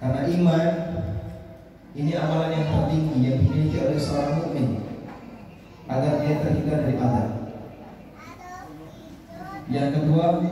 Karena iman ini amalan yang tertinggi yang dimiliki oleh seorang mukmin agar dia terhindar dari azab. Yang kedua,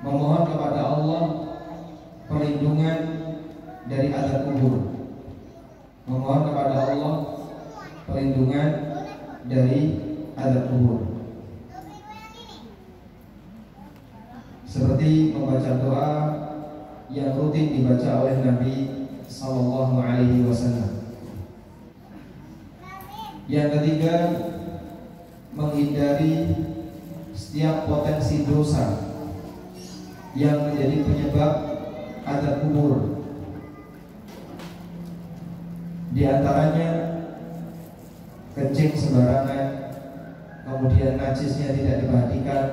memohon kepada Allah perlindungan dari azab kubur. Memohon kepada Allah perlindungan dari azab kubur. Seperti membaca doa yang rutin dibaca oleh Nabi Sallallahu Alaihi Wasallam. Yang ketiga, menghindari setiap potensi dosa yang menjadi penyebab azab kubur. Di antaranya kencing sembarangan, kemudian najisnya tidak diperhatikan,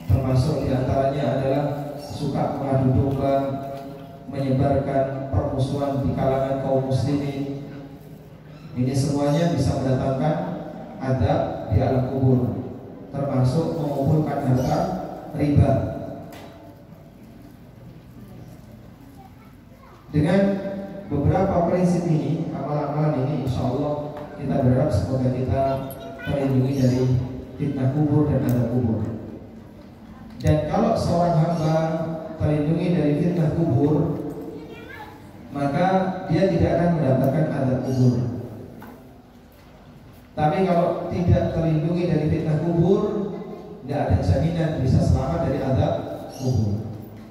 termasuk di antaranya adalah suka mengadu domba, menyebarkan permusuhan di kalangan kaum muslimin. Ini semuanya bisa mendatangkan azab di alam kubur, termasuk mengumpulkan harta riba. Dengan beberapa prinsip ini, amalan-amalan ini, insya Allah kita berharap semoga kita terlindungi dari fitnah kubur dan azab kubur. Dan kalau seorang hamba terlindungi dari fitnah kubur, maka dia tidak akan mendapatkan azab kubur. Tapi kalau tidak terlindungi dari fitnah kubur, tidak ada jaminan bisa selamat dari azab kubur.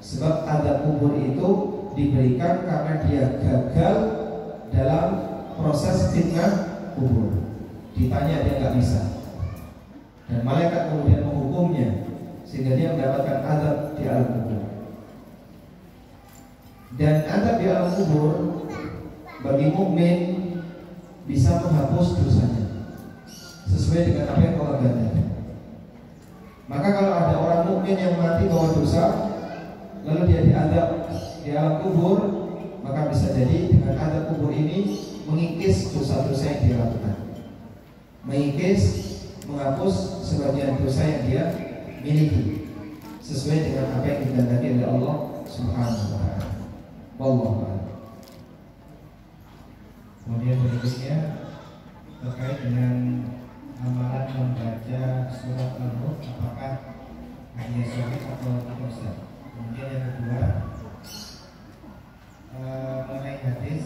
Sebab azab kubur itu diberikan karena dia gagal dalam proses fitnah kubur. Ditanya dia nggak bisa, dan malaikat kemudian menghukumnya sehingga dia mendapatkan azab di alam kubur. Dan azab di alam kubur bagi mukmin bisa menghapus dosanya sesuai dengan apa yang Allah ganti. Maka kalau ada orang mukmin yang mati bawa dosa, lalu dia diazab di alam kubur, maka bisa jadi dengan azab kubur ini mengikis dosa-dosa yang dia lakukan, mengikis, menghapus sebagian dosa yang dia miliki sesuai dengan apa yang dikehendaki oleh Allah Subhanahu wa taala. Wallahu a'lam. Kemudian berikutnya terkait dengan amalan membaca surat Al-Mulk, apakah hanya sahih atau tidak sah? Kemudian yang kedua, mengenai hadis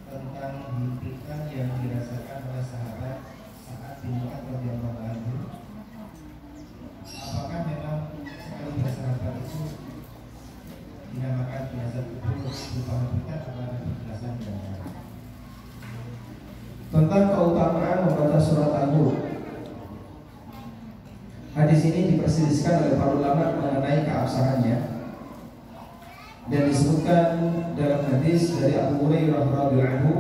tentang himpitan yang dirasakan oleh sahabat saat bin Mu'adz radhiyallahu anhu, apakah memang sekali bersahabat itu dinamakan biasa kubur berupa himpitan atau ada penjelasan yang tentang keutamaan membaca surat Al-Mulk? Hadis ini diperselisihkan oleh para ulama mengenai keabsahannya, dan disebutkan dalam hadis dari Abu Hurairah radhiyallahu anhu,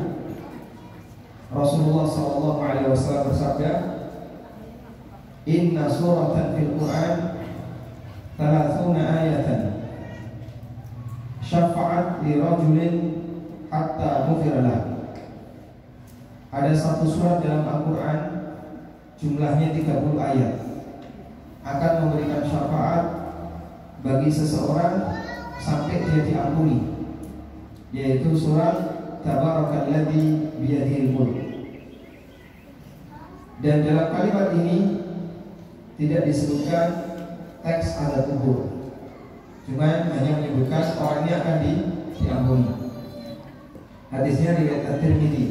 Rasulullah sallallahu alaihi wasallam bersabda, "Inna suratan fil Qur'an 30 ayatan syafa'at li rajulin hatta ghufira lahu." Ada satu surat dalam Al-Quran, jumlahnya 30 ayat, akan memberikan syafaat bagi seseorang sampai dia diampuni, yaitu surat Tabarakalladzi biyadihil mulk. Dan dalam kalimat ini tidak disebutkan teks azab kubur, cuma hanya menyebutkan orangnya akan diampuni. Hadisnya riwayat At-Tirmidzi.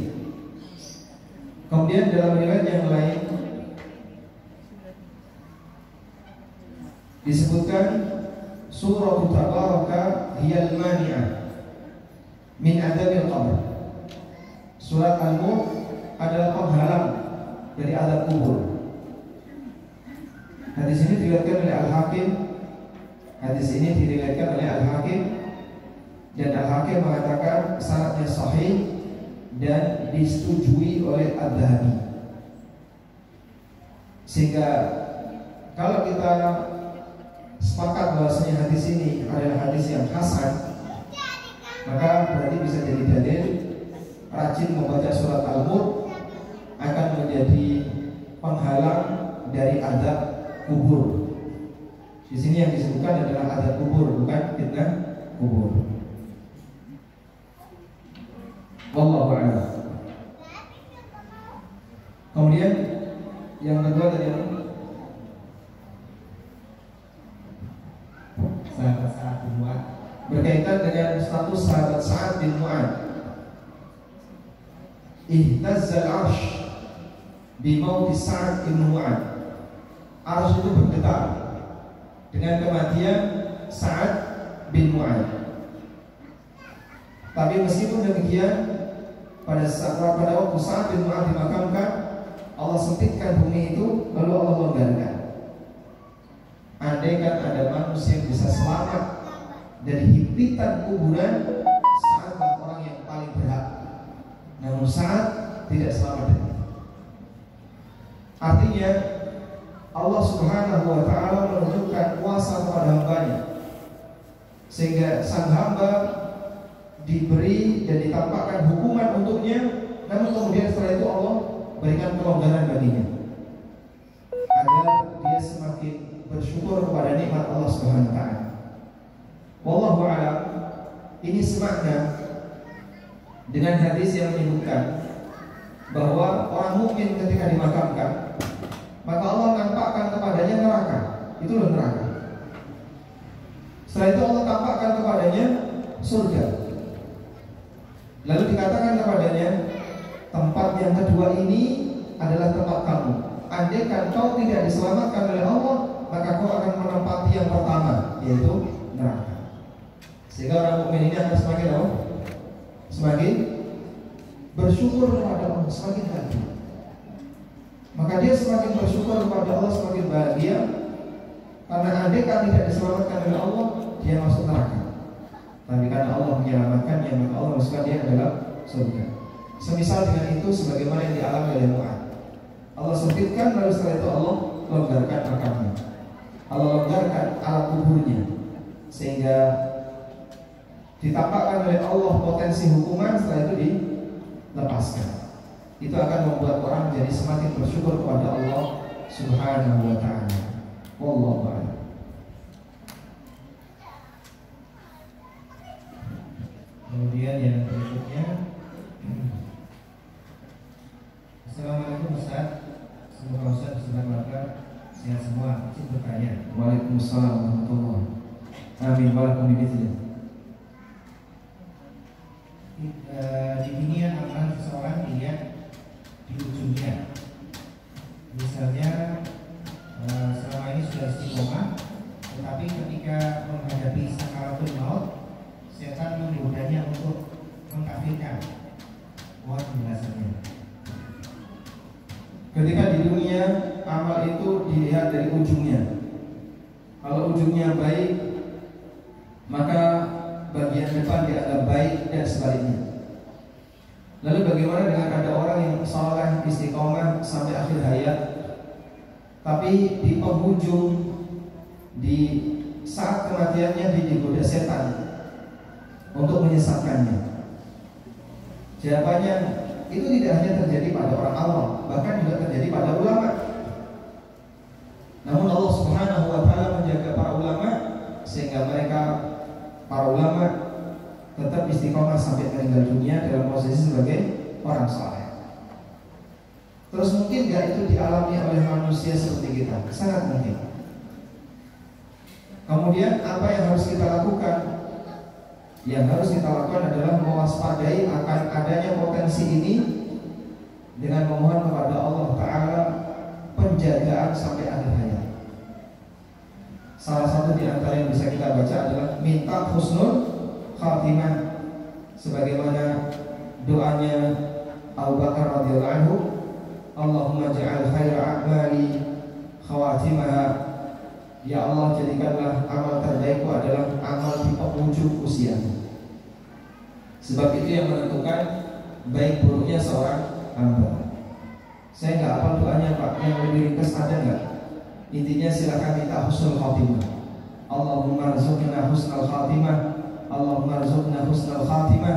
Kemudian dalam riwayat yang lain disebutkan surah Tabaraka hiyal mani'ah min adzabil qabr. Surat Al-Mulk adalah penghalang dari azab kubur. Hadis ini diriwayatkan oleh Al-Hakim. Hadis ini diriwayatkan oleh Al-Hakim, dan Al-Hakim mengatakan syaratnya sahih dan disetujui oleh Ad-Dhahabi. Sehingga kalau kita sepakat bahwasanya hadis ini adalah hadis yang hasan, maka berarti bisa jadi dalil rajin membaca surat Al-Mulk akan menjadi penghalang dari azab kubur. sini yang disebutkan adalah azab kubur, bukan fitnah kubur. Wallahu a'lam. Kemudian yang kedua tadi sahabat Sa'ad bin Mu'adz, berkaitan dengan status sahabat Sa'ad bin Mu'adz. Ihtazzal arsh bi mauti Sa'ad bin Mu'adz. Arsh itu bergetar dengan kematian Sa'ad bin Mu'adz. Tapi meskipun demikian, pada waktu Sa'ad bin Mu'adz dimakamkan, Allah sempitkan bumi itu, lalu Allah longgarkan. Andaikan ada manusia yang bisa selamat dari himpitan kuburan, Sa'ad adalah orang yang paling berhak. Namun Sa'ad tidak selamat dari itu. Artinya Allah Subhanahu wa ta'ala menunjukkan kuasa kepada hambanya, sehingga sang hamba diberi dan ditampakkan hukuman untuknya, namun kemudian setelah itu Allah berikan kelonggaran baginya agar dia semakin bersyukur kepada nikmat Allah Subhanahu wa ta'ala. Wallahu a'lam. Ini semakna dengan hadis yang menyebutkan bahwa orang mukmin ketika dimakamkan, maka Allah nampakkan kepadanya neraka. Itulah neraka. Setelah itu Allah tampakkan kepadanya surga. Lalu dikatakan kepadanya, tempat yang kedua ini adalah tempat kamu. Andaikan kau tidak diselamatkan oleh Allah, maka kau akan menempati yang pertama, yaitu neraka. Sehingga orang mukmin ini akan semakin apa? Semakin bersyukur kepada Allah, semakin bahagia. Maka dia semakin bersyukur kepada Allah, semakin bahagia. Karena andaikan tidak diselamatkan oleh Allah, dia masuk neraka. Tapi karena Allah menyelamatkannya, maka Allah masukkan dia ke dalam surga. Semisal dengan itu, sebagaimana yang dialami oleh Mu'adz. Allah sempitkan, lalu setelah itu Allah longgarkan makamnya. Allah longgarkan alat kuburnya, sehingga ditampakkan oleh Allah potensi hukuman, setelah itu dilepaskan. Itu akan membuat orang menjadi semakin bersyukur kepada Allah Subhanahu wa ta'ala. Wallahu a'lam. Kemudian yang berikutnya, Assalamualaikum Ustaz, semoga Ustaz beserta keluarga sehat semua. Izin bertanya. Waalaikumsalam warahmatullahi wabarakatuh. Amin. Waalaikumsalam. Di dunia amalan seseorang dilihat di ujungnya. Misalnya selama ini sudah istiqomah, tetapi ketika menghadapi sakaratul maut, setan menggodanya untuk mengkafirkan. Mohon penjelasannya. Ketika di dunia, amal itu dilihat dari ujungnya. Kalau ujungnya baik, maka bagian depan dianggap baik dan sebaliknya. Lalu bagaimana dengan ada orang yang saleh istiqomah sampai akhir hayat, tapi di penghujung, di saat kematiannya digoda setan untuk menyesatkannya? Jawabannya, itu tidak hanya terjadi pada orang awam, bahkan juga terjadi pada ulama. Namun Allah Subhanahu wa ta'ala menjaga para ulama, sehingga mereka, para ulama, tetap istiqomah sampai meninggal dunia dalam posisi sebagai orang saleh. Terus mungkin nggak itu dialami oleh manusia seperti kita? Sangat mungkin. Kemudian apa yang harus kita lakukan? Yang harus kita lakukan adalah mewaspadai akan adanya potensi ini dengan memohon kepada Allah Ta'ala penjagaan sampai akhir hayat. Salah satu di antara yang bisa kita baca adalah minta husnul khatimah, sebagaimana doanya Abu Bakar radhiyallahu anhu, Allahumma ja'al khaira a'mali khawatimaha. Ya Allah, jadikanlah amal terbaikku adalah amal di penghujung usia. Sebab itu yang menentukan baik buruknya seorang hamba. Saya nggak hafal doanya Pak, yang lebih ringkas ada nggak? Intinya silakan minta husnul khatimah. Allahumma rzuqna husnul khatimah, Allahumma rzuqna husnul khatimah.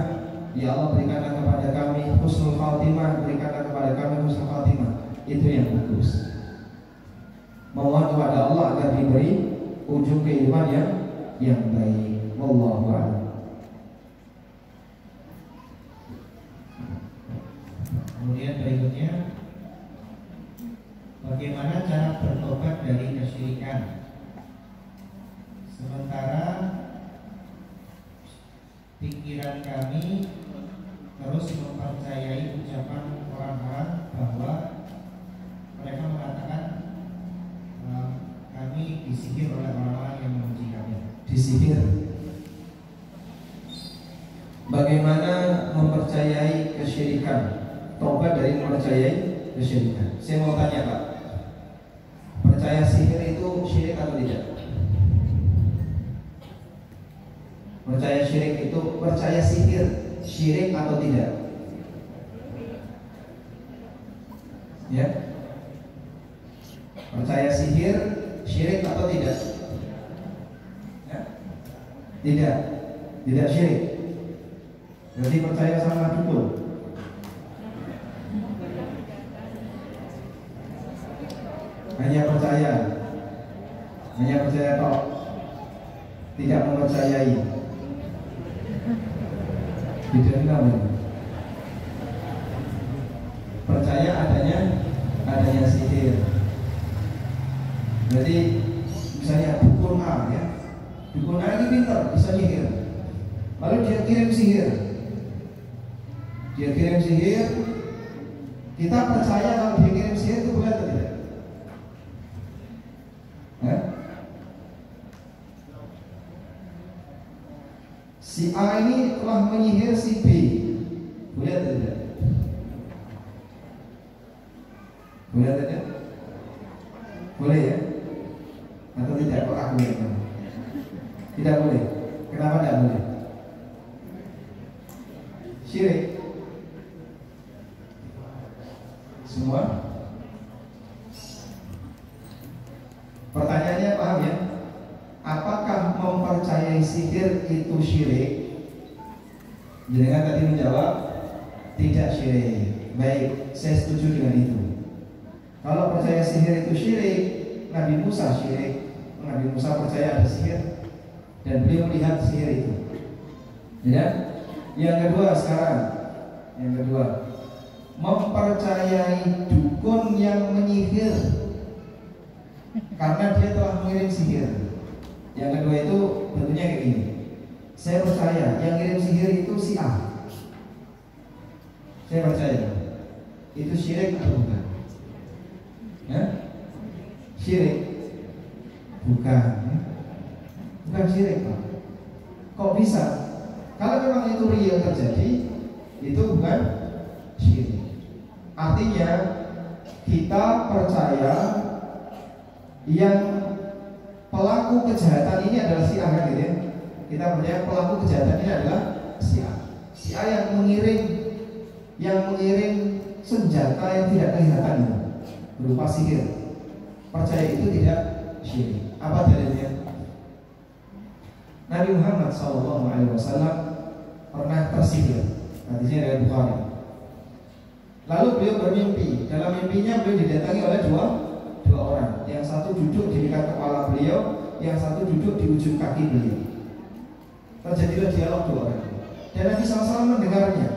Ya Allah, berikanlah kepada kami husnul khatimah, berikanlah kepada kami husnul khatimah. Itu yang bagus. Memohon kepada Allah agar diberi ujung kehidupan yang baik. Wallahu a'lam. Kemudian berikutnya, bagaimana cara bertobat dari kesyirikan? Sementara pikiran kami terus mempercayai ucapan orang-orang bahwa mereka mengatakan kami disihir oleh orang-orang yang membenci kami. Disihir. Bagaimana mempercayai kesyirikan? Tobat dari mempercayai kesyirikan. Saya mau tanya Pak, percaya sihir itu syirik atau tidak? Percaya syirik itu, percaya sihir syirik atau tidak? Ya, percaya sihir syirik atau tidak? Ya? Tidak syirik. Berarti percaya sama dukun. Hanya percaya tok, tidak mempercayai. Tidak namanya. Percaya adanya sihir. Jadi misalnya dukun A ya, dukun A ini pintar, bisa sihir. Lalu dia kirim sihir. Kita percaya kalau dia kirim sihir itu benar atau tidak? Si A ini telah menyihir si B, boleh atau tidak? Boleh atau tidak? Boleh ya? Atau tidak? Kok aku ya? Tidak boleh. Kenapa tidak boleh? Syirik. Semua. Pertanyaannya paham ya? Apakah mempercayai sihir itu syirik? Jangan tadi menjawab tidak syirik. Baik, saya setuju dengan itu. Kalau percaya sihir itu syirik, Nabi Musa syirik. Nabi Musa percaya ada sihir dan beliau melihat sihir itu. Ya. Yang kedua sekarang, mempercayai dukun yang menyihir karena dia telah mengirim sihir. Yang kedua itu tentunya kayak gini. Saya percaya yang kirim sihir itu si A. Saya percaya. Itu syirik atau bukan? Ya? Syirik? Bukan. Bukan syirik Pak. Kok bisa? Kalau memang itu real terjadi, itu bukan syirik. Artinya kita percaya yang pelaku kejahatan ini adalah si A gitu ya. Kita percaya pelaku kejahatan ini adalah si A. Si A yang mengirim senjata yang tidak kelihatan itu berupa sihir. Percaya itu tidak syirik. Apa dalilnya? Nabi Muhammad SAW pernah tersihir. Hadisnya dari Bukhari. Lalu beliau bermimpi. Dalam mimpinya beliau didatangi oleh dua orang. Yang satu duduk di dekat kepala beliau, yang satu duduk di ujung kaki beliau. Terjadilah dialog dua orang. Dan Nabi SAW mendengarnya.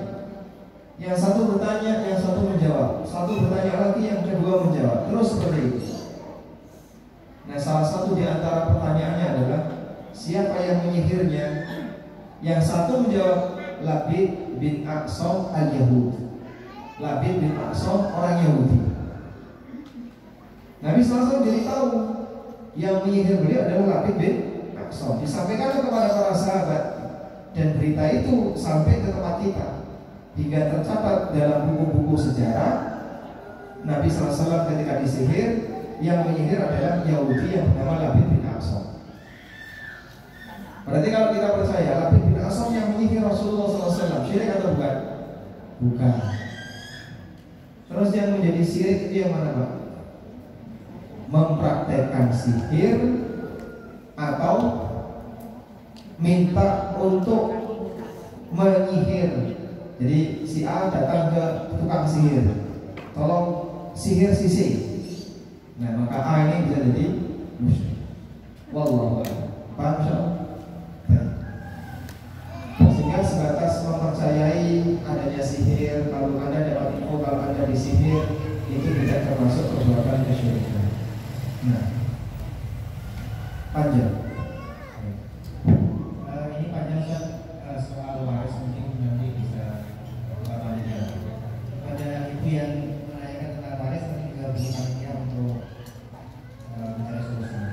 Yang satu bertanya, yang satu menjawab. Satu bertanya lagi, yang kedua menjawab. Terus seperti itu. Nah, salah satu di antara pertanyaannya adalah siapa yang menyihirnya? Yang satu menjawab Labid bin Aqsam al-Yahud. Labid bin Aqsam orang Yahudi. Nabi SAW jadi tahu yang menyihir beliau adalah Labid bin Aqsam. Disampaikan kepada para sahabat dan berita itu sampai ke tempat kita hingga tercatat dalam buku-buku sejarah. Nabi SAW ketika disihir, yang menyihir adalah Yahudi yang bernama Labid bin Aqsam. Berarti kalau kita percaya Labid bin Aqsam yang menyihir Rasulullah SAW, syirik atau bukan? Bukan. Terus yang menjadi syirik itu yang mana Pak? Mempraktekkan sihir atau minta untuk menyihir. Jadi si A datang ke tukang sihir, tolong sihir sisi. Nah maka A ini bisa jadi musyrik. Wallahu a'lam. Paham insyaallah? Sehingga sebatas mempercayai adanya sihir, lalu Anda dapat info kalau Anda disihir, itu tidak termasuk perbuatan kesyirikan. Nah, panjang. Ini panjang soal waris, mungkin nanti bisa panjang. Pada ibu yang menanyakan tentang waris, nanti juga beri panitia untuk mencari solusinya.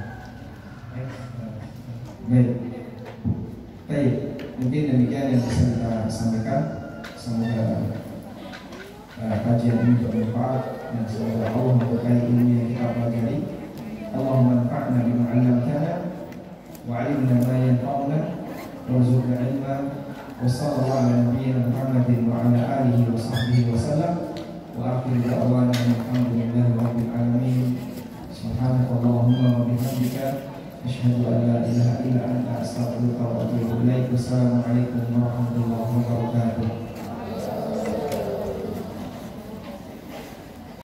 Baik, mungkin demikian yang bisa kita sampaikan. Semoga kajian ini bermanfaat dan semoga Allah memberkahi ilmu yang kita pelajari. Allahumma anfa'na bima 'allamtana wa 'allimna ma yanfa'una warzuqna 'ilma wa sallallahu ala nabiyyina Muhammadin wa ala alihi wa sahbihi wa sallam wa akhiru da'wana alhamdulillahi rabbil alamin. Subhanakallahumma wa bihamdika asyhadu an la ilaha illa anta astaghfiruka wa atubu ilaik. Wassalamu alaikum warahmatullahi wabarakatuh.